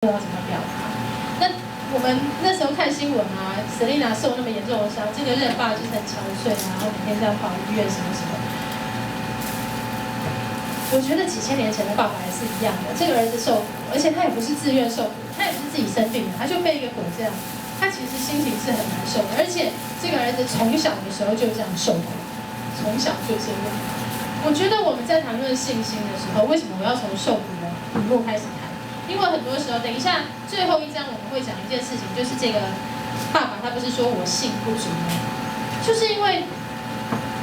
要怎么表达。那我们那时候看新闻啊，Selina 受那么严重的伤，这个任爸就是很憔悴啊，然后每天这样跑医院什么什么。我觉得几千年前的爸爸也是一样的，这个儿子受苦，而且他也不是自愿受苦，他也不是自己生病的，他就被一个鬼这样，他其实心情是很难受的。而且这个儿子从小的时候就这样受苦，从小就这样。我觉得我们在谈论信心的时候，为什么我要从受苦的题目开始谈？因为很多时候，等一下最后一章我们会讲一件事情，就是这个爸爸他不是说我信不足吗？就是因为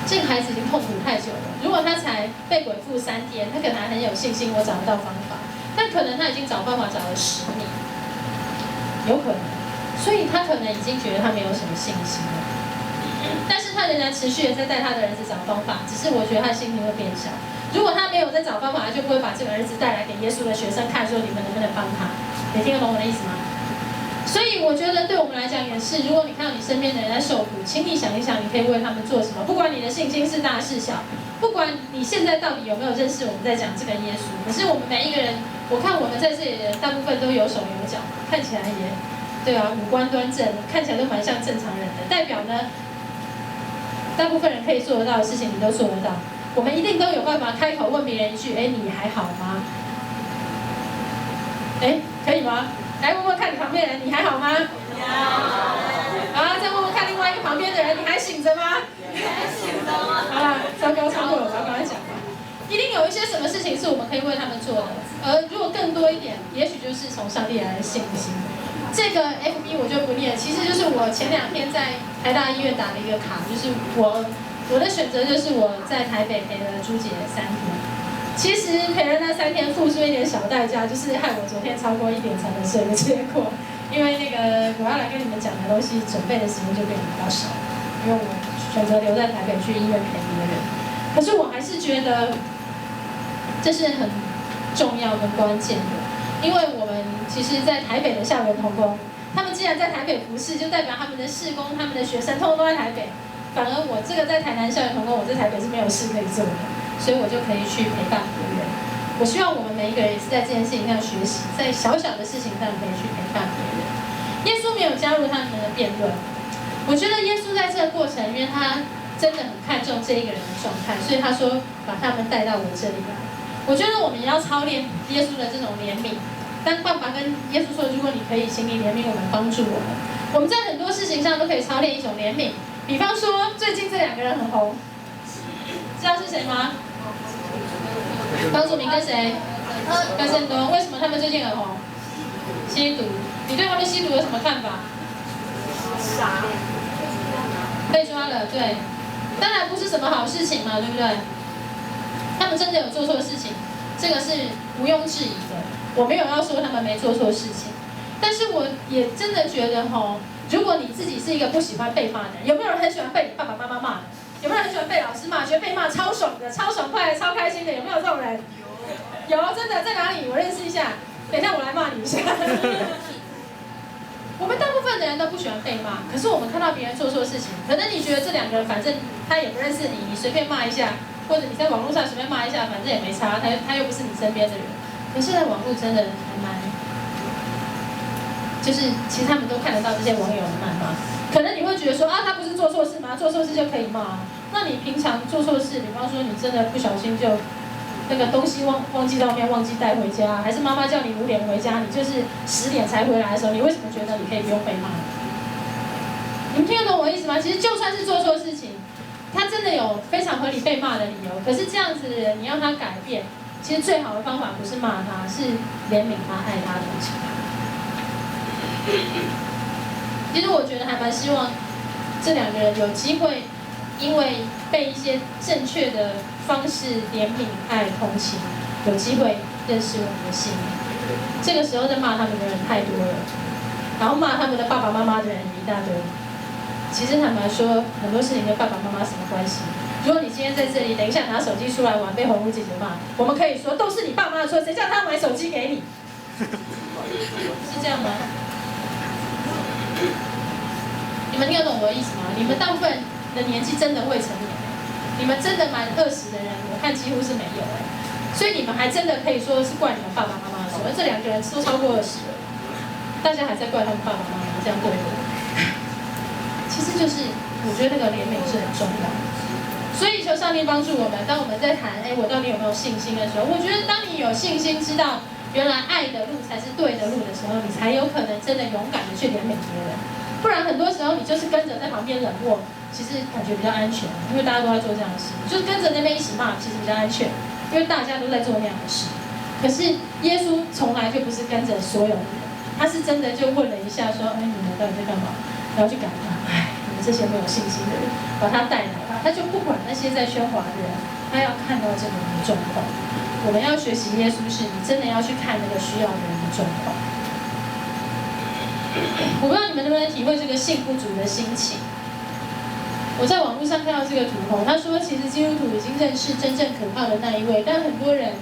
这个孩子已经痛苦太久了。如果他才被鬼附3天，他可能还很有信心，我找不到方法。但可能他已经找方法找了10年，有可能，所以他可能已经觉得他没有什么信心了。但是他仍然持续的在带他的儿子找方法，只是我觉得他的心情会变小。如果他没有在找方法，他就不会把这个儿子带来给耶稣的学生看，说你们能不能帮他？你听得懂我的意思吗？所以我觉得对我们来讲也是，如果你看到你身边的人在受苦，请你想一想，你可以为他们做什么。不管你的信心是大是小，不管你现在到底有没有认识我们在讲这个耶稣，可是我们每一个人，我看我们在这里的人，大部分都有手有脚，看起来也，对啊，五官端正，看起来都蛮像正常人的，代表呢，大部分人可以做得到的事情，你都做得到。我们一定都有办法开口问别人一句：“哎，你还好吗？”哎，可以吗？来问问看你旁边的人，你还好吗？好，再问问看另外一个旁边的人，你还醒着吗？还醒着吗？好了，糟糕，超过了，我要赶快讲了。一定有一些什么事情是我们可以为他们做的，而如果更多一点，也许就是从上帝来的信心。这个 FB 我就不念，其实就是我前2天在台大医院打了一个卡，就是我的选择就是我在台北陪了朱姐3天。其实陪了那3天，付出一点小代价，就是害我昨天超过1点才能睡的结果。因为那个我要来跟你们讲的东西，准备的时间就变得比较少，因为我选择留在台北去医院陪别人。可是我还是觉得这是很重要跟关键的，因为我们其实，在台北的校园同工，他们既然在台北服侍，就代表他们的事工、他们的学生通通都在台北。反而我这个在台南校园同工，我在台北是没有事可以做的。所以我就可以去陪伴别人。我希望我们每一个人也是在这件事情上学习，在小小的事情上可以去陪伴别人。耶稣没有加入他们的辩论，我觉得耶稣在这个过程，因为他真的很看重这一个人的状态，所以他说把他们带到我这里来。我觉得我们也要操练耶稣的这种怜悯。当爸爸跟耶稣说，如果你可以，请你怜悯我们，帮助我们。我们在很多事情上都可以操练一种怜悯。比方说，最近这2个人很红，知道是谁吗？方祖名跟谁？跟盛东。为什么他们最近很红？吸毒。你对他们吸毒有什么看法？傻。被抓了，对。当然不是什么好事情嘛，对不对？他们真的有做错事情，这个是毋庸置疑的。我没有要说他们没做错事情，但是我也真的觉得如果你自己是一个不喜欢被骂的人，有没有人很喜欢被你爸爸妈妈骂？有没有人很喜欢被老师骂？觉得被骂超爽的、超爽快的、超开心的？有没有这种人？有，真的在哪里？我认识一下。等一下我来骂你一下。我们大部分的人都不喜欢被骂，可是我们看到别人做错事情，可能你觉得这2个人反正他也不认识你，你随便骂一下，或者你在网络上随便骂一下，反正也没差，他又不是你身边的人。可是，在网络真的还蛮，就是其实他们都看得到这些网友的谩骂。可能你会觉得说啊，他不是做错事吗？做错事就可以骂。那你平常做错事，比方说你真的不小心就那个东西忘记到面，忘记带回家，还是妈妈叫你5点回家，你就是10点才回来的时候，你为什么觉得你可以不用被骂？你们听得懂我的意思吗？其实就算是做错事情，他真的有非常合理被骂的理由。可是这样子的人，你让他改变，其实最好的方法不是骂他，是怜悯他、爱他、同情他。其实我觉得还蛮希望这2个人有机会，因为被一些正确的方式怜悯、爱、同情，有机会认识我们的信仰。这个时候在骂他们的人太多了，然后骂他们的爸爸妈妈的人也一大堆。其实坦白说，很多事情跟爸爸妈妈什么关系？如果你今天在这里，等一下拿手机出来玩，被红屋姐姐骂，我们可以说都是你爸妈的错，谁叫他买手机给你？是这样吗？你们听得懂我的意思吗？你们大部分的年纪真的未成年，你们真的满20的人，我看几乎是没有所以你们还真的可以说是怪你们爸爸妈妈的错，这2个人都超过20了。大家还在怪他们爸爸妈妈这样对我。其实就是我觉得那个怜悯是很重要的。所以求上帝帮助我们，当我们在谈我到底有没有信心的时候，我觉得当你有信心，知道原来爱的路才是对的路的时候，你才有可能真的勇敢的去怜悯别人。不然很多时候你就是跟着在旁边冷漠，其实感觉比较安全，因为大家都在做这样的事，就是跟着那边一起骂，其实比较安全，因为大家都在做那样的事。可是耶稣从来就不是跟着所有的人，他是真的就问了一下说，你们到底在干嘛？然后去赶他，你们这些没有信心的人，把他带来，他就不管那些在喧哗的人，他要看到这个人的状况。我们要学习耶稣，是你真的要去看那个需要的人的状况。我不知道你们能不能体会这个信不足的心情。我在网络上看到这个图后，他说其实基督徒已经认识真正可靠的那一位，但很多人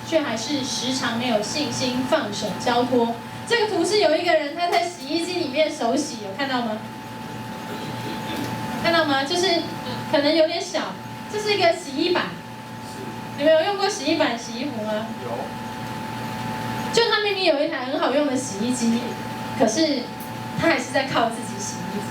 却还是时常没有信心放手交托。这个图是有一个人他在洗衣机里面手洗，有看到吗？看到吗？就是可能有点小，这是一个洗衣板。你们有用过洗衣板洗衣服吗？有。就他明明有一台很好用的洗衣机，可是他还是在靠自己洗衣服。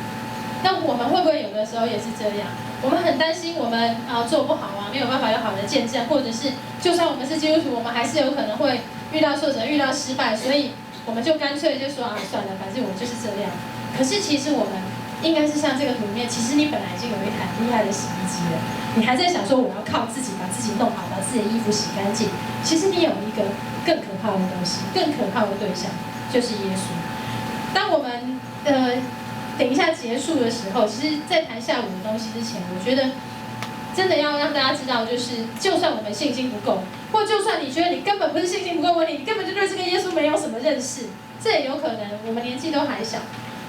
那我们会不会有的时候也是这样？我们很担心我们做不好啊，没有办法有好的见证，或者是就算我们是基督徒，我们还是有可能会遇到挫折、遇到失败，所以我们就干脆就说算了，反正我就是这样。可是其实我们应该是像这个图里面，其实你本来已经有一台厉害的洗衣机了，你还在想说我要靠自己把自己弄好，把自己的衣服洗干净。其实你有一个更可靠的东西，更可靠的对象，就是耶稣。当我们等一下结束的时候，其实在谈下午的东西之前，我觉得真的要让大家知道，就是就算我们信心不够，或就算你觉得你根本不是信心不够问题，你根本就对这个耶稣没有什么认识，这也有可能。我们年纪都还小，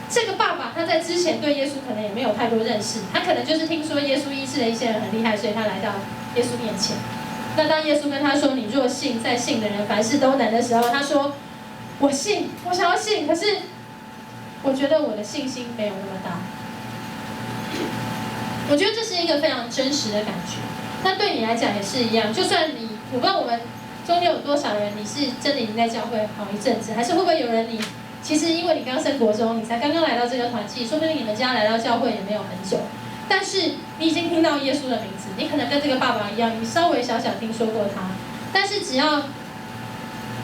这个爸爸他在之前对耶稣可能也没有太多认识，他可能就是听说耶稣医治了一些人很厉害，所以他来到耶稣面前。那当耶稣跟他说：“你若信，在信的人凡事都能”的时候，他说：“我信，我想要信，可是我觉得我的信心没有那么大。”我觉得这是一个非常真实的感觉。那对你来讲也是一样，就算你，我不知道我们中间有多少人，你是真的已经在教会好一阵子，还是会不会有人你其实因为你刚升国中，你才刚刚来到这个团契，说不定你们家来到教会也没有很久，但是你已经听到耶稣的名字，你可能跟这个爸爸一样，你稍微小小听说过他，但是只要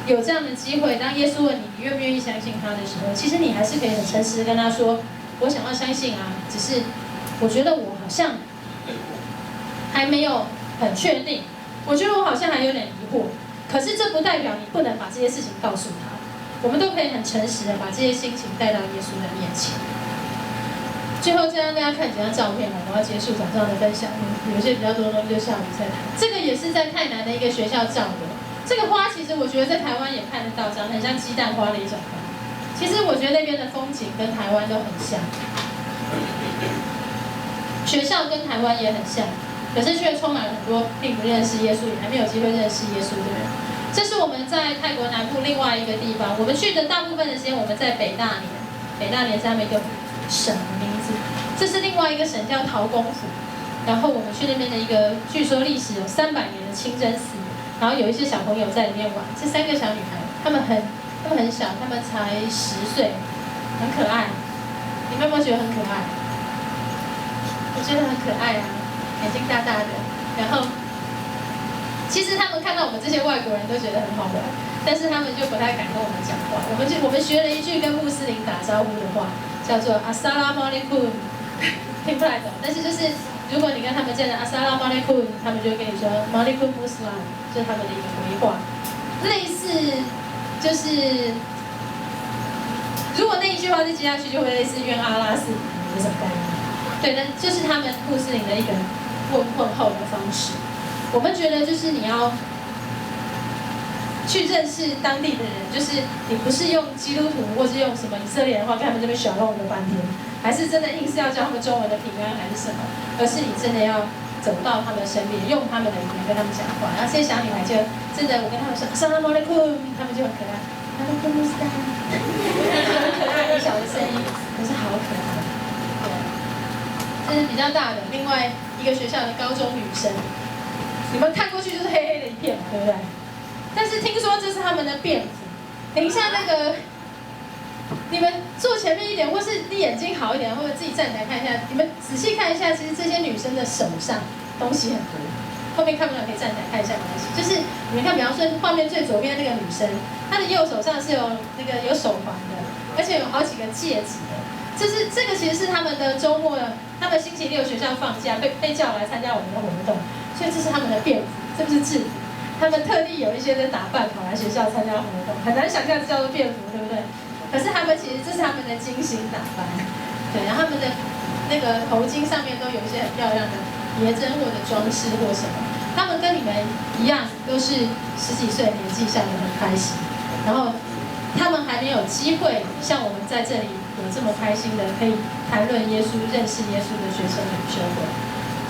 有这样的机会，当耶稣问你愿不愿意相信他的时候，其实你还是可以很诚实的跟他说：“我想要相信啊，只是我觉得我好像还没有很确定，我觉得我好像还有点疑惑。”可是这不代表你不能把这些事情告诉他，我们都可以很诚实的把这些心情带到耶稣的面前。最后再让大家看几张照片，我要结束早上的分享，有些比较多的东西就下午再谈。这个也是在泰南的一个学校照的。这个花其实我觉得在台湾也看得到，长得很像鸡蛋花的一种花。其实我觉得那边的风景跟台湾都很像，学校跟台湾也很像，可是却充满了很多并不认识耶稣，也还没有机会认识耶稣的人。这是我们在泰国南部另外一个地方，我们去的大部分的时间我们在北大年，北大年是他们一个省的名字。这是另外一个省叫陶公府，然后我们去那边的一个据说历史有300年的清真寺。然后有一些小朋友在里面玩，这3个小女孩，她们很小，她们才10岁，很可爱。你们有没有觉得很可爱？我觉得很可爱啊，眼睛大大的。然后，其实他们看到我们这些外国人都觉得很好玩，但是他们就不太敢跟我们讲话。我们学了一句跟穆斯林打招呼的话，叫做阿萨拉马里库，听不太懂，但是就是。如果你跟他们见了阿萨拉马里库，他们就会跟你说马里库穆斯林，就是他们的一个回话，类似就是如果那一句话再接下去，就会类似愿阿拉是你这种概念。对，但就是他们穆斯林的一个问候的方式。我们觉得就是你要去认识当地的人，就是你不是用基督徒或是用什么以色列人话跟他们这边小弄了半天，还是真的硬是要教他们中文的平安还是什么，而是你真的要走到他们身边，用他们的语言跟他们讲话。然后这些小女孩就真的，我跟他们说“萨拉马雷库”，他们就很可爱，他们库斯丹，很可爱很小的声音，可是好可爱。对，这是比较大的，另外一个学校的高中女生，你们看过去就是黑黑的一片嘛，对不对？但是听说这是他们的便服。等一下那个你们坐前面一点，或是你眼睛好一点，或者自己站起来看一下，你们仔细看一下，其实这些女生的手上东西很多。后面看不了可以站起来看一下没关系。就是你们看，比方说画面最左边的那个女生，她的右手上是有有手环的，而且有好几个戒指的。这个其实是他们的周末，他们星期六学校放假被叫来参加我们的活动，所以这是他们的便服，这不是制服。他们特地有一些的打扮跑来学校参加活动，很难想象这叫做便服，对不对？可是他们其实这是他们的精心打扮，对，然后他们的那个头巾上面都有一些很漂亮的别针或者装饰或什么。他们跟你们一样，都是10几岁年纪下的很开心，然后他们还没有机会像我们在这里有这么开心的可以谈论耶稣、认识耶稣的学生领袖会。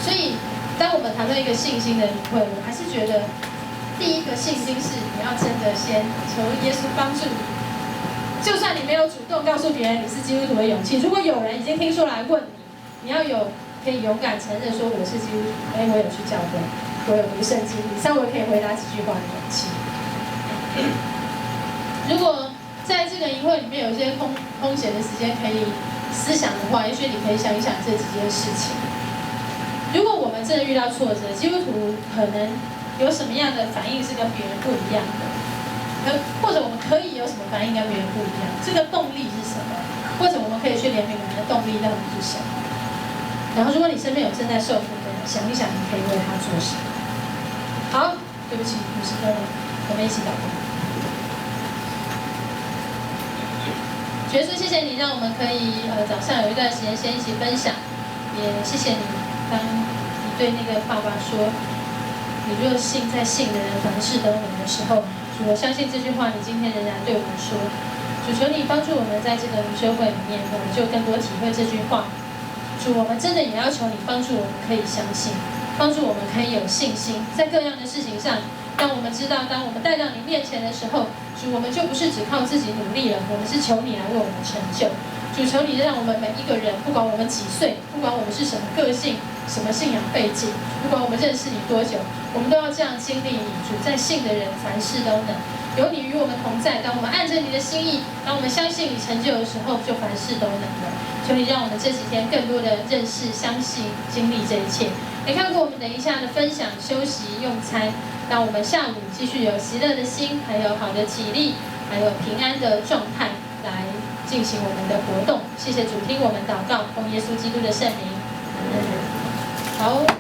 所以，当我们谈论一个信心的领会，我还是觉得第一个信心是你要真的先求耶稣帮助你。就算你没有主动告诉别人你是基督徒的勇气，如果有人已经听说来问你，你要有可以勇敢承认说我是基督徒，我有去教会，我有读圣经，你稍微可以回答几句话的勇气。如果在这个营会里面有一些空闲的时间可以思想的话，也许你可以想一想这几件事情。如果我们真的遇到挫折，基督徒可能有什么样的反应是跟别人不一样的？或者我们可以有什么反应跟别人不一样？这个动力是什么？或者我们可以去怜悯人的动力到底是什么？然后，如果你身边有正在受苦的人，想一想你可以为他做什么。好，对不起，50分了，我们一起祷告。耶稣，谢谢你让我们可以早上有一段时间先一起分享，也谢谢你，当你对那个爸爸说，你若信在信的人凡事都能的时候。主，我相信这句话，你今天仍然对我们说。主，求你帮助我们在这个灵修会里面，我们就更多体会这句话。主，我们真的也要求你帮助我们可以相信，帮助我们可以有信心，在各样的事情上，让我们知道，当我们带到你面前的时候，主，我们就不是只靠自己努力了，我们是求你来为我们成就。主，求你让我们每一个人，不管我们几岁，不管我们是什么个性、什么信仰背景，不管我们认识你多久，我们都要这样经历你。主，在信的人凡事都能，有你与我们同在。当我们按着你的心意，当我们相信你成就的时候，就凡事都能了。求你让我们这几天更多的认识、相信、经历这一切。也看过我们等一下的分享、休息、用餐，让我们下午继续有喜乐的心，还有好的体力，还有平安的状态来进行我们的活动。谢谢主，听我们祷告，奉耶稣基督的圣名，阿门。好。